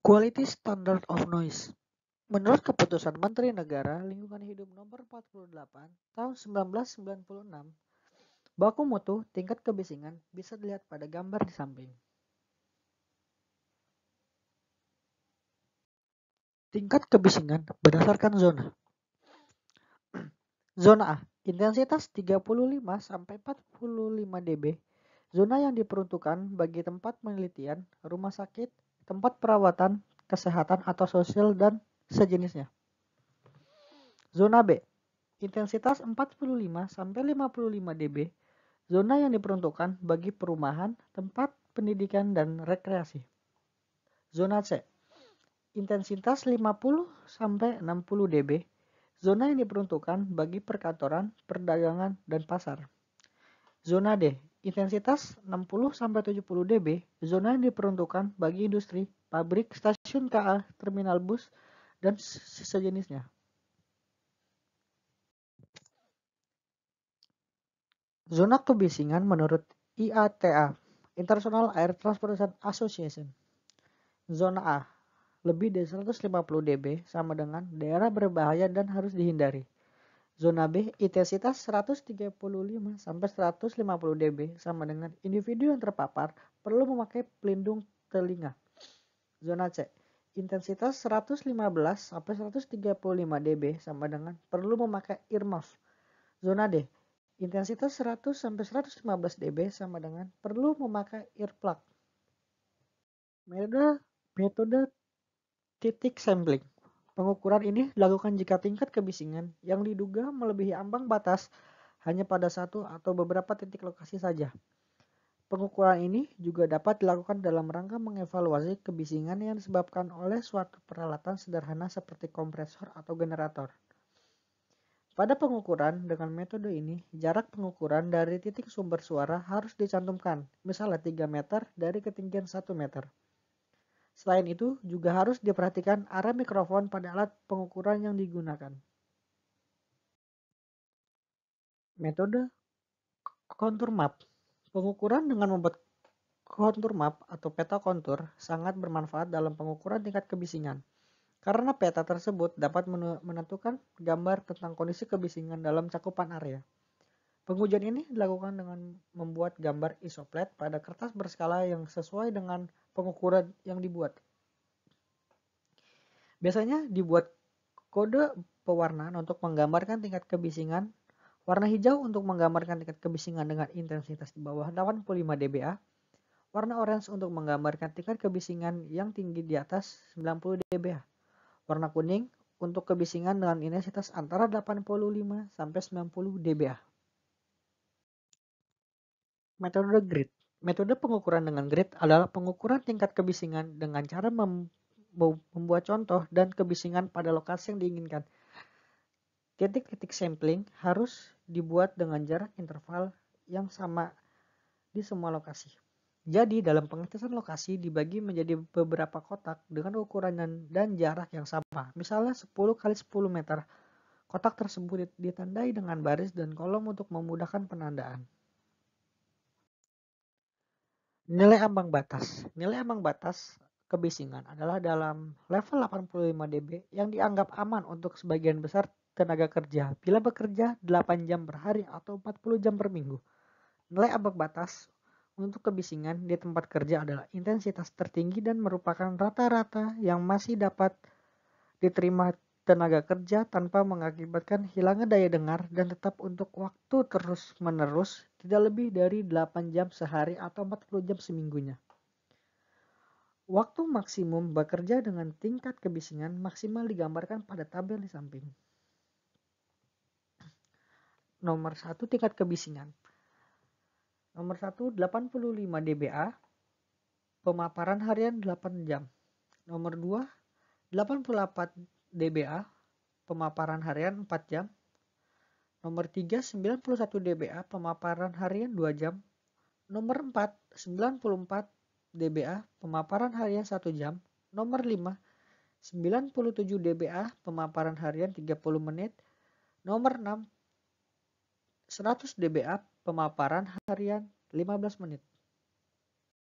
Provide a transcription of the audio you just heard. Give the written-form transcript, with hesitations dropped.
Quality Standard of Noise. Menurut Keputusan Menteri Negara Lingkungan Hidup Nomor 48 Tahun 1996, baku mutu tingkat kebisingan bisa dilihat pada gambar di samping. Tingkat kebisingan berdasarkan zona. Zona A, intensitas 35 sampai 45 dB. Zona yang diperuntukkan bagi tempat penelitian, rumah sakit, tempat perawatan, kesehatan atau sosial dan sejenisnya. Zona B, intensitas 45 sampai 55 dB. Zona yang diperuntukkan bagi perumahan, tempat pendidikan dan rekreasi. Zona C, intensitas 50 sampai 60 dB. Zona yang diperuntukkan bagi perkantoran, perdagangan dan pasar. Zona D, intensitas 60 sampai 70 dB. Zona yang diperuntukkan bagi industri, pabrik, stasiun KA, terminal bus dan sejenisnya. Zona kebisingan menurut IATA, International Air Transportation Association. Zona A, lebih dari 150 dB sama dengan daerah berbahaya dan harus dihindari. Zona B, intensitas 135 sampai 150 dB sama dengan individu yang terpapar perlu memakai pelindung telinga. Zona C, intensitas 115 sampai 135 dB sama dengan perlu memakai earmuff. Zona D, intensitas 100 sampai 115 dB sama dengan perlu memakai earplug. Metode titik sampling. Pengukuran ini dilakukan jika tingkat kebisingan yang diduga melebihi ambang batas hanya pada satu atau beberapa titik lokasi saja. Pengukuran ini juga dapat dilakukan dalam rangka mengevaluasi kebisingan yang disebabkan oleh suatu peralatan sederhana seperti kompresor atau generator. Pada pengukuran dengan metode ini, jarak pengukuran dari titik sumber suara harus dicantumkan, misalnya 3 meter dari ketinggian 1 meter. Selain itu, juga harus diperhatikan arah mikrofon pada alat pengukuran yang digunakan. Metode kontur map. Pengukuran dengan membuat kontur map atau peta kontur sangat bermanfaat dalam pengukuran tingkat kebisingan. Karena peta tersebut dapat menentukan gambar tentang kondisi kebisingan dalam cakupan area. Pengujian ini dilakukan dengan membuat gambar isoplet pada kertas berskala yang sesuai dengan pengukuran yang dibuat. Biasanya dibuat kode pewarnaan untuk menggambarkan tingkat kebisingan, warna hijau untuk menggambarkan tingkat kebisingan dengan intensitas di bawah 85 dBA, warna orange untuk menggambarkan tingkat kebisingan yang tinggi di atas 90 dBA. Warna kuning untuk kebisingan dengan intensitas antara 85 sampai 90 dBA. Metode grid. Metode pengukuran dengan grid adalah pengukuran tingkat kebisingan dengan cara membuat contoh dan kebisingan pada lokasi yang diinginkan. Titik-titik sampling harus dibuat dengan jarak interval yang sama di semua lokasi. Jadi dalam pengetesan lokasi dibagi menjadi beberapa kotak dengan ukuran dan jarak yang sama. Misalnya 10 x 10 meter. Kotak tersebut ditandai dengan baris dan kolom untuk memudahkan penandaan. Nilai ambang batas. Nilai ambang batas kebisingan adalah dalam level 85 dB yang dianggap aman untuk sebagian besar tenaga kerja bila bekerja 8 jam per hari atau 40 jam per minggu. Nilai ambang batas untuk kebisingan di tempat kerja adalah intensitas tertinggi dan merupakan rata-rata yang masih dapat diterima tenaga kerja tanpa mengakibatkan hilangnya daya dengar dan tetap untuk waktu terus-menerus tidak lebih dari 8 jam sehari atau 40 jam seminggunya. Waktu maksimum bekerja dengan tingkat kebisingan maksimal digambarkan pada tabel di samping. Nomor 1, tingkat kebisingan. Nomor 1, 85 dBA, pemaparan harian 8 jam. Nomor 2, 88 dBA, pemaparan harian 4 jam. Nomor 3, 91 dBA, pemaparan harian 2 jam. Nomor 4, 94 dBA, pemaparan harian 1 jam. Nomor 5, 97 dBA, pemaparan harian 30 menit. Nomor 6, 100 dBA, pemaparan harian 15 menit.